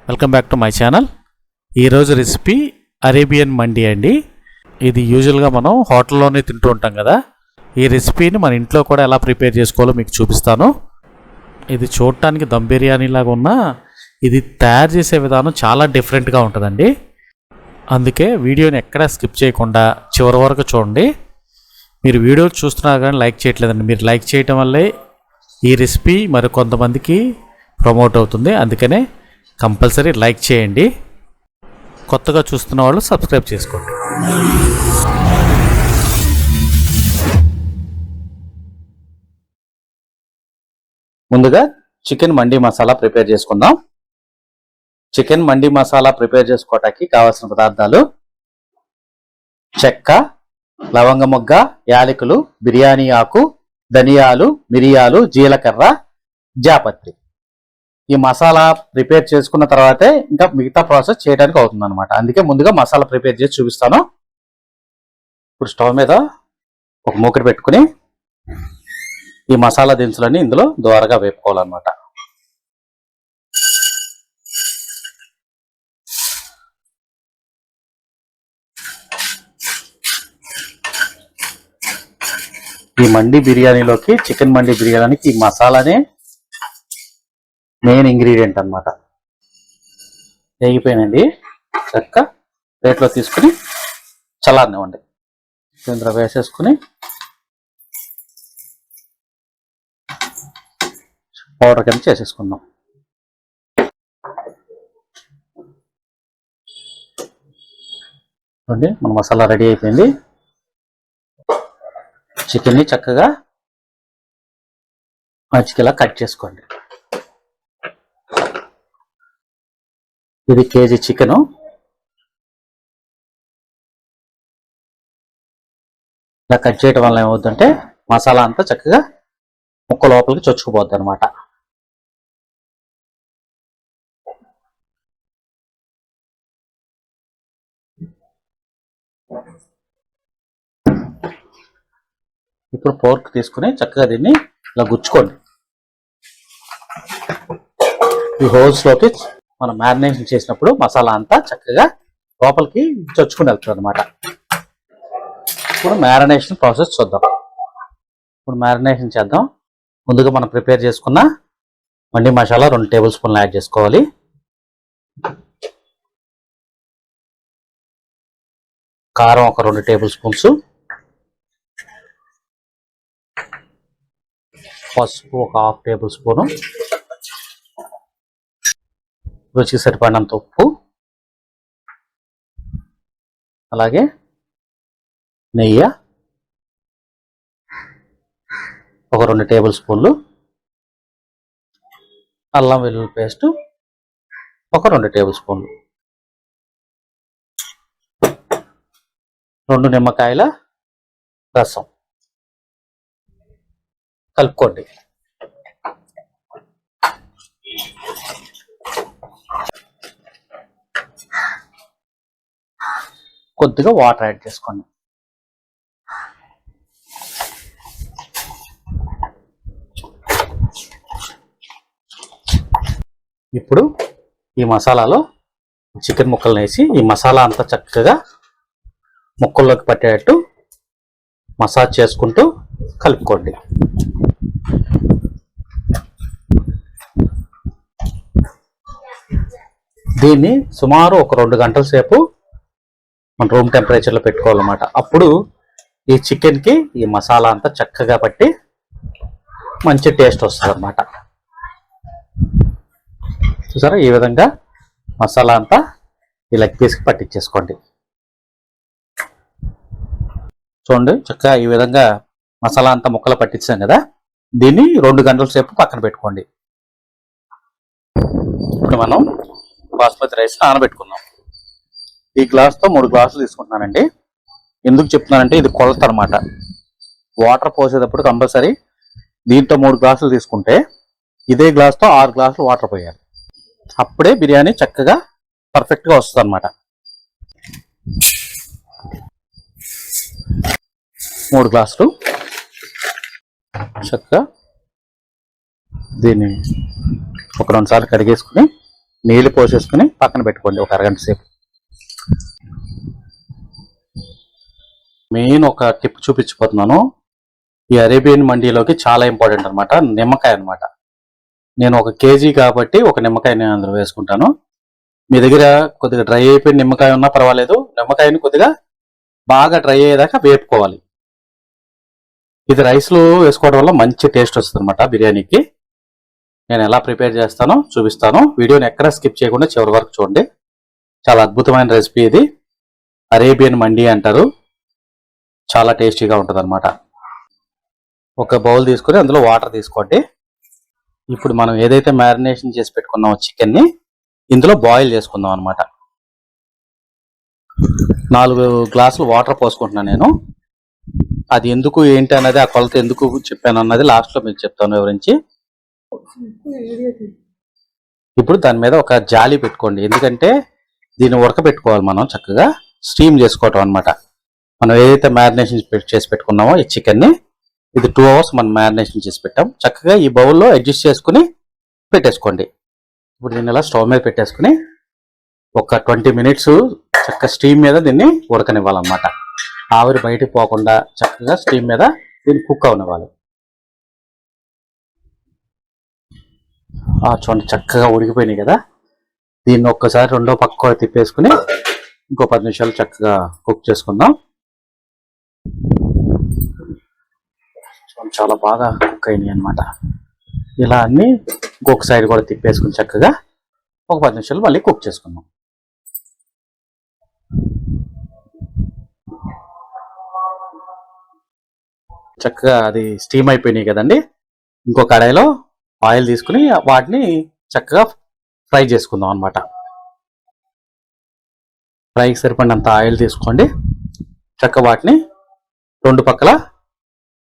Welcome back to my channel. ఈరోజు recipe Arabian మండి అండి. ఇది యూజువల్గా మనం హోటల్లోనే తింటూ ఉంటాం కదా. ఈ రెసిపీని మన ఇంట్లో కూడా ఎలా ప్రిపేర్ చేసుకోవాలో మీకు చూపిస్తాను. ఇది చూడటానికి దమ్ బిర్యానీ లాగా ఉన్నా ఇది తయారు చేసే విధానం చాలా డిఫరెంట్గా ఉంటుందండి. అందుకే వీడియోని ఎక్కడా స్కిప్ చేయకుండా చివరి వరకు చూడండి. మీరు వీడియో చూస్తున్నారు కానీ లైక్ చేయట్లేదండి. మీరు లైక్ చేయటం వల్లే ఈ రెసిపీ మరి కొంతమందికి ప్రమోట్ అవుతుంది. అందుకనే కంపల్సరీ లైక్ చేయండి. కొత్తగా చూస్తున్న వాళ్ళు సబ్స్క్రైబ్ చేసుకోండి. ముందుగా చికెన్ మండి మసాలా ప్రిపేర్ చేసుకుందాం. చికెన్ మండి మసాలా ప్రిపేర్ చేసుకోవటానికి కావాల్సిన పదార్థాలు: చెక్క, లవంగ మొగ్గ, యాలకులు, బిర్యానీ ఆకు, ధనియాలు, మిరియాలు, జీలకర్ర, జాపత్రి. ఈ మసాలా ప్రిపేర్ చేసుకున్న తర్వాతే ఇంకా మిగతా ప్రాసెస్ చేయడానికి అవుతుంది అనమాట. అందుకే ముందుగా మసాలా ప్రిపేర్ చేసి చూపిస్తాను. ఇప్పుడు స్టవ్ మీద ఒక మూకుడు పెట్టుకుని ఈ మసాలా దినుసులన్నీ ఇందులో దోరగా వేపుకోవాలన్నమాట. ఈ మండి బిర్యానీలోకి, చికెన్ మండి బిర్యానీకి ఈ మసాలానే మెయిన్ ఇంగ్రీడియంట్ అన్నమాట. వేగిపోయినండి. చక్క ప్లేట్లో తీసుకుని చల్లారనివ్వండి. ఇందులో వేసేసుకుని పౌడర్ కింద చేసేసుకుందాం. చూడండి, మన మసాలా రెడీ అయిపోయింది. చికెన్ని చక్కగా మచ్చికిలా కట్ చేసుకోండి. ఇది కేజీ చికెను. ఇలా కట్ చేయడం వల్ల ఏమవుతుందంటే మసాలా అంతా చక్కగా ముక్క లోపలికి చొచ్చుకుపోద్ది అనమాట. ఇప్పుడు పోర్క్ తీసుకుని చక్కగా దీన్ని ఇలా గుచ్చుకోండి. ఈ హోల్స్ లోకి మనం మ్యారినేషన్ చేసినప్పుడు మసాలా అంతా చక్కగా లోపలికి చొచ్చుకుని వెళ్తుంది అనమాట. ఇప్పుడు మ్యారినేషన్ ప్రాసెస్ చూద్దాం. ఇప్పుడు మ్యారినేషన్ చేద్దాం. ముందుగా మనం ప్రిపేర్ చేసుకున్న మండి మసాలా 2 టేబుల్ స్పూన్లు యాడ్ చేసుకోవాలి. కారం ఒక 2 టేబుల్ స్పూన్స్, పసుపు ఒక 1/2 టేబుల్ స్పూను, రుచికి సరిపడినంత ఉప్పు, అలాగే నెయ్యి ఒక 2 టేబుల్ స్పూన్లు, అల్లం వెల్లుల్లి పేస్ట్ ఒక 2 టేబుల్ స్పూన్లు, 2 నిమ్మకాయల రసం కలుపుకోండి. కొద్దిగా వాటర్ యాడ్ చేసుకోండి. ఇప్పుడు ఈ మసాలాలో చికెన్ ముక్కలను వేసి ఈ మసాలా అంతా చక్కగా ముక్కల్లోకి పట్టేటట్టు మసాజ్ చేసుకుంటూ కలుపుకోండి. దీన్ని సుమారు ఒక 2 గంటల సేపు మన రూమ్ టెంపరేచర్లో పెట్టుకోవాలన్నమాట. అప్పుడు ఈ చికెన్కి ఈ మసాలా అంతా చక్కగా పట్టి మంచి టేస్ట్ వస్తుంది అన్నమాట. చూసారా, ఈ విధంగా మసాలా అంతా ఈ లెగ్ పీస్కి పట్టించేసుకోండి. చూడండి, చక్కగా ఈ విధంగా మసాలా అంతా ముక్కలు పట్టించాం కదా. దీన్ని 2 గంటల సేపు పక్కన పెట్టుకోండి. ఇప్పుడు మనం బాస్మతి రైస్ నానబెట్టుకుందాం. ఈ గ్లాస్తో 3 గ్లాసులు తీసుకుంటున్నానండి. ఎందుకు చెప్తున్నానంటే ఇది కొలత అనమాట. వాటర్ పోసేటప్పుడు కంపల్సరీ దీంతో 3 గ్లాసులు తీసుకుంటే ఇదే గ్లాస్తో 6 గ్లాసులు వాటర్ పోయాలి. అప్పుడే బిర్యానీ చక్కగా పర్ఫెక్ట్గా వస్తుంది అనమాట. 3 గ్లాసులు చక్కగా దీన్ని ఒక 2 సార్లు కడిగేసుకుని నీళ్ళు పోసేసుకుని పక్కన పెట్టుకోండి ఒక అరగంట సేపు. మెయిన్ ఒక టిప్ చూపించిపోతున్నాను. ఈ అరేబియన్ మండీలోకి చాలా ఇంపార్టెంట్ అనమాట నిమ్మకాయ అనమాట. నేను 1 కేజీ కాబట్టి ఒక నిమ్మకాయ నేను అందులో వేసుకుంటాను. మీ దగ్గర కొద్దిగా డ్రై అయిపోయిన నిమ్మకాయ ఉన్నా పర్వాలేదు. నిమ్మకాయని కొద్దిగా బాగా డ్రై అయ్యేదాకా వేపుకోవాలి. ఇది రైస్లో వేసుకోవడం వల్ల మంచి టేస్ట్ వస్తుంది అనమాట బిర్యానీకి. నేను ఎలా ప్రిపేర్ చేస్తానో చూపిస్తాను. వీడియోని ఎక్కడ స్కిప్ చేయకుండా చివరి వరకు చూడండి. చాలా అద్భుతమైన రెసిపీ ఇది. అరేబియన్ మండీ అంటారు. చాలా టేస్టీగా ఉంటుంది అనమాట. ఒక బౌల్ తీసుకొని అందులో వాటర్ తీసుకోండి. ఇప్పుడు మనం ఏదైతే మ్యారినేషన్ చేసి పెట్టుకున్నామో చికెన్ని ఇందులో బాయిల్ చేసుకుందాం అనమాట. 4 గ్లాసులు వాటర్ పోసుకుంటున్నాను నేను. అది ఎందుకు ఏంటి అన్నది, ఆ కొలత ఎందుకు చెప్పాను అన్నది లాస్ట్లో మీకు చెప్తాను వివరించి. ఇప్పుడు దాని మీద ఒక జాలి పెట్టుకోండి. ఎందుకంటే దీన్ని ఉడకబెట్టుకోవాలి మనం, చక్కగా స్టీమ్ చేసుకోవటం అనమాట. మనం ఏదైతే మ్యారినేషన్ చేసి పెట్టుకున్నామో ఈ చికెన్ని, ఇది 2 అవర్స్ మనం మ్యారినేషన్ చేసి పెట్టాం. చక్కగా ఈ బౌల్లో అడ్జస్ట్ చేసుకుని పెట్టేసుకోండి. ఇప్పుడు దీన్ని ఇలా స్టవ్ మీద పెట్టేసుకుని ఒక 20 మినిట్స్ చక్కగా స్టీమ్ మీద దీన్ని ఉడకనివ్వాలన్నమాట. ఆవిరి బయటకు పోకుండా చక్కగా స్టీమ్ మీద దీన్ని కుక్ అవనివ్వాలి. చూడండి చక్కగా ఉడికిపోయినాయి కదా. దీన్ని ఒక్కసారి రెండో పక్క తిప్పేసుకుని ఇంకో 10 నిమిషాలు చక్కగా కుక్ చేసుకుందాం. చాలా బాగా కుక్ అయినాయి అనమాట. ఇలా అన్ని ఇంకొక సైడ్ కూడా తిప్పేసుకుని చక్కగా ఒక 10 నిమిషాలు మళ్ళీ కుక్ చేసుకుందాం. చక్కగా అది స్టీమ్ అయిపోయినాయి కదండి. ఇంకో కడాయిలో ఆయిల్ తీసుకుని వాటిని చక్కగా ఫ్రై చేసుకుందాం అనమాట. ఫ్రైకి సరిపడినంత ఆయిల్ తీసుకోండి. చక్కగా వాటిని 2 పక్కల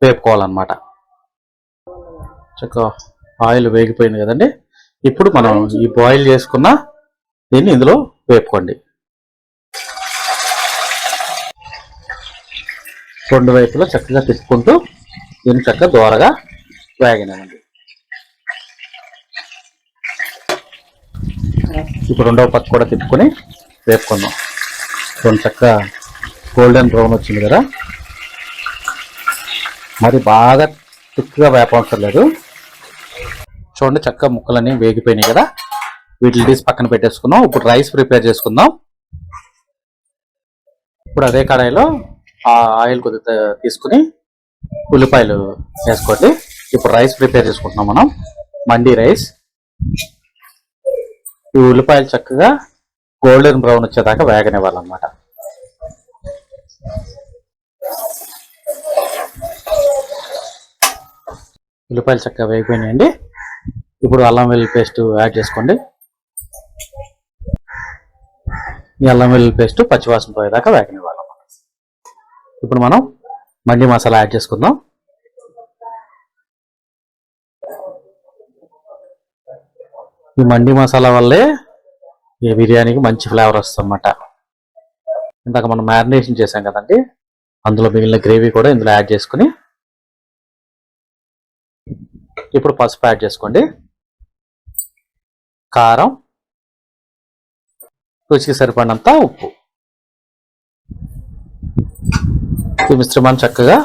వేపుకోవాలన్నమాట. చక్కగా ఆయిల్ వేగిపోయింది కదండి. ఇప్పుడు మనం ఈ బాయిల్ చేసుకున్న దీన్ని ఇందులో వేపుకోండి. 2 వైపులా చక్కగా తిప్పుకుంటూ దీన్ని చక్కగా దోరగా వేగనివ్వండి. ఇప్పుడు రెండవ పక్క కూడా తిప్పుకొని వేపుకుందాం. కొంచెం చక్కగా గోల్డెన్ బ్రౌన్ వచ్చింది కదా. మరి బాగా తిక్కుగా వేపవసరం లేదు. చూడండి చక్కగా ముక్కలన్నీ వేగిపోయినాయి కదా. వీటిని తీసి పక్కన పెట్టేసుకుందాం. ఇప్పుడు రైస్ ప్రిపేర్ చేసుకుందాం. ఇప్పుడు అదే కడాయిలో ఆ ఆయిల్ కొద్దిగా తీసుకుని ఉల్లిపాయలు వేసుకోండి. ఇప్పుడు రైస్ ప్రిపేర్ చేసుకుంటున్నాం మనం, మండీ రైస్. ఈ ఉల్లిపాయలు చక్కగా గోల్డెన్ బ్రౌన్ వచ్చేదాకా వేగనివ్వాలన్నమాట. ఉల్లిపాయలు చక్కగా వేగిపోయినాయండి. ఇప్పుడు అల్లం వెల్లుల్లి పేస్ట్ యాడ్ చేసుకోండి. ఈ అల్లం వెల్లుల్లి పేస్ట్ పచ్చివాసన పోయేదాకా వేగనివ్వాలన్నమాట. ఇప్పుడు మనం మండీ మసాలా యాడ్ చేసుకుందాం. ఈ మండీ మసాలా వల్లే ఈ బిర్యానీకి మంచి ఫ్లేవర్ వస్తుంది అన్నమాట. ఇందాక మనం మ్యారినేషన్ చేసాం కదండి, అందులో మిగిలిన గ్రేవీ కూడా ఇందులో యాడ్ చేసుకుని ఇప్పుడు పసుపు యాడ్ చేసుకోండి. కారం, రుచికి సరిపడినంత ఉప్పు. ఈ మిశ్రమాన్ని చక్కగా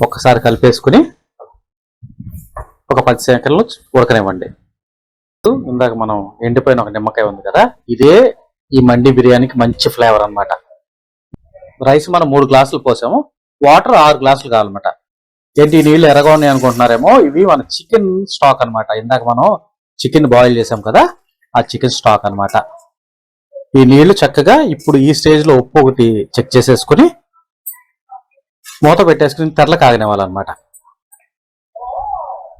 ఒక్కసారి కలిపేసుకుని ఒక 10 సెకండ్లు ఉడకనివ్వండి. ఇందాక మనం ఎండిపోయిన ఒక నిమ్మకాయ ఉంది కదా, ఇదే ఈ మండీ బిర్యానీకి మంచి ఫ్లేవర్ అన్నమాట. రైస్ మనం 3 గ్లాసులు పోసాము, వాటర్ 6 గ్లాసులు కావాలన్నమాట. ఏంటి నీళ్ళు ఎర్రగా ఉన్నాయి అనుకుంటున్నారేమో, ఇవి మన చికెన్ స్టాక్ అన్నమాట. ఇందాక మనం చికెన్ బాయిల్ చేసాం కదా, ఆ చికెన్ స్టాక్ అన్నమాట. ఈ నీళ్లు చక్కగా ఇప్పుడు ఈ స్టేజ్ లో ఉప్పు ఒకటి చెక్ చేసేసుకుని మూత పెట్టేసుకుని తెరల కాగనివ్వాలన్నమాట.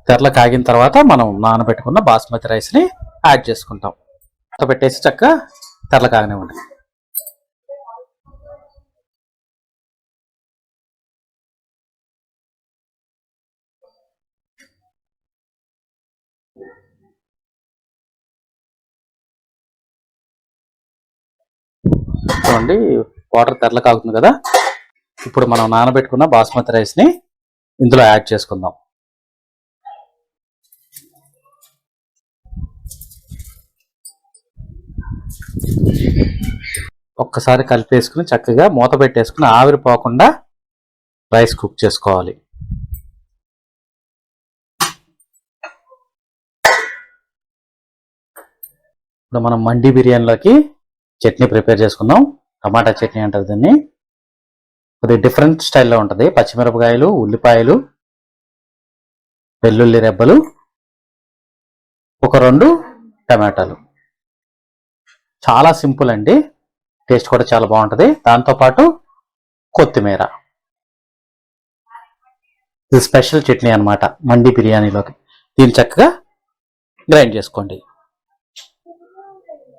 తెరల కాగిన తర్వాత మనం నానబెట్టుకున్న బాస్మతి రైస్ ని యాడ్ చేసుకుంటాం. మూత పెట్టేసి చక్కగా తెరల కాగనివ్వండి. చూడండి వాటర్ తెరల కాగుతుంది కదా. ఇప్పుడు మనం నానబెట్టుకున్న బాస్మతి రైస్ ని ఇందులో యాడ్ చేసుకుందాం. ఒక్కసారి కలిపేసుకుని చక్కగా మూత పెట్టేసుకుని ఆవిరి పోకుండా రైస్ కుక్ చేసుకోవాలి. ఇప్పుడు మనం మండి బిర్యానీలోకి చట్నీ ప్రిపేర్ చేసుకుందాం. టమాటా చట్నీ అంటారు దీన్ని. కొద్దిగా డిఫరెంట్ స్టైల్లో ఉంటుంది. పచ్చిమిరపకాయలు, ఉల్లిపాయలు, వెల్లుల్లి రెబ్బలు, ఒక 2 టమాటాలు. చాలా సింపుల్ అండి. టేస్ట్ కూడా చాలా బాగుంటుంది. దాంతోపాటు కొత్తిమీర. ఇది స్పెషల్ చట్నీ అనమాట మండి బిర్యానీలోకి. దీన్ని చక్కగా గ్రైండ్ చేసుకోండి.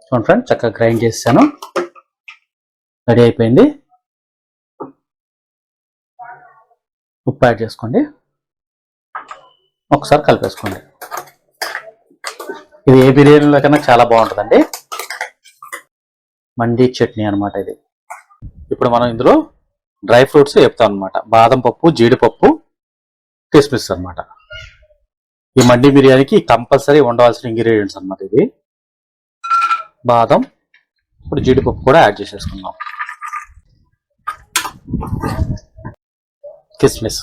చూడండి ఫ్రెండ్, చక్కగా గ్రైండ్ చేసాను. రెడీ అయిపోయింది. ఉప్పు యాడ్ చేసుకోండి. ఒకసారి కలిపేసుకోండి. ఇది ఏ బిర్యానీలో కన్నా చాలా బాగుంటుందండి. మండి చట్నీ అనమాట ఇది. ఇప్పుడు మనం ఇందులో డ్రై ఫ్రూట్స్ చెప్తాం అనమాట. బాదం పప్పు, జీడిపప్పు, కిస్మిస్ అనమాట. ఈ మండి బిర్యానీకి కంపల్సరీ ఉండవలసిన ఇంగ్రీడియంట్స్ అనమాట ఇది. బాదం, ఇప్పుడు జీడిపప్పు కూడా యాడ్ చేసేసుకుందాం. కిస్మిస్,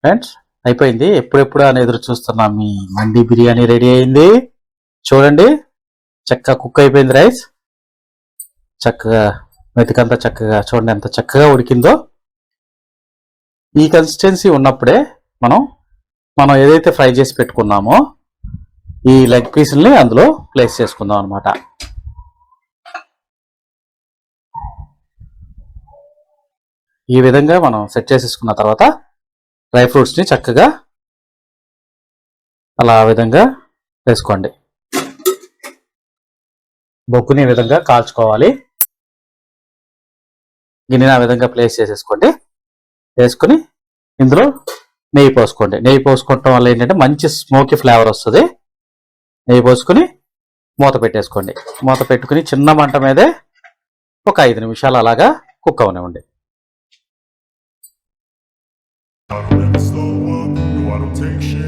ఫ్రెండ్స్ అయిపోయింది. ఎప్పుడెప్పుడు అని ఎదురు చూస్తున్నాం. మీ మండి బిర్యానీ రెడీ అయింది. చూడండి, చక్కగా కుక్ అయిపోయింది రైస్. చక్కగా మెతికంతా చక్కగా చూడండి ఎంత చక్కగా ఉడికిందో. ఈ కన్సిస్టెన్సీ ఉన్నప్పుడే మనం ఏదైతే ఫ్రై చేసి పెట్టుకున్నామో ఈ లెగ్ పీసుల్ని అందులో ప్లేస్ చేసుకుందాం అనమాట. ఈ విధంగా మనం సెట్ చేసేసుకున్న తర్వాత డ్రై ఫ్రూట్స్ని చక్కగా అలా ఆ విధంగా వేసుకోండి. బొగ్గుని ఈ విధంగా కాల్చుకోవాలి. గిన్నెని ఆ విధంగా ప్లేస్ చేసేసుకోండి. వేసుకుని ఇందులో నెయ్యి పోసుకోండి. నెయ్యి పోసుకోవటం వల్ల ఏంటంటే మంచి స్మోకీ ఫ్లేవర్ వస్తుంది. నెయ్యి పోసుకుని మూత పెట్టేసుకోండి. మూత పెట్టుకుని చిన్న మంట మీదే ఒక 5 నిమిషాలు అలాగా కుక్ అవనివ్వండి. I don't ever slow up, no I don't take shit.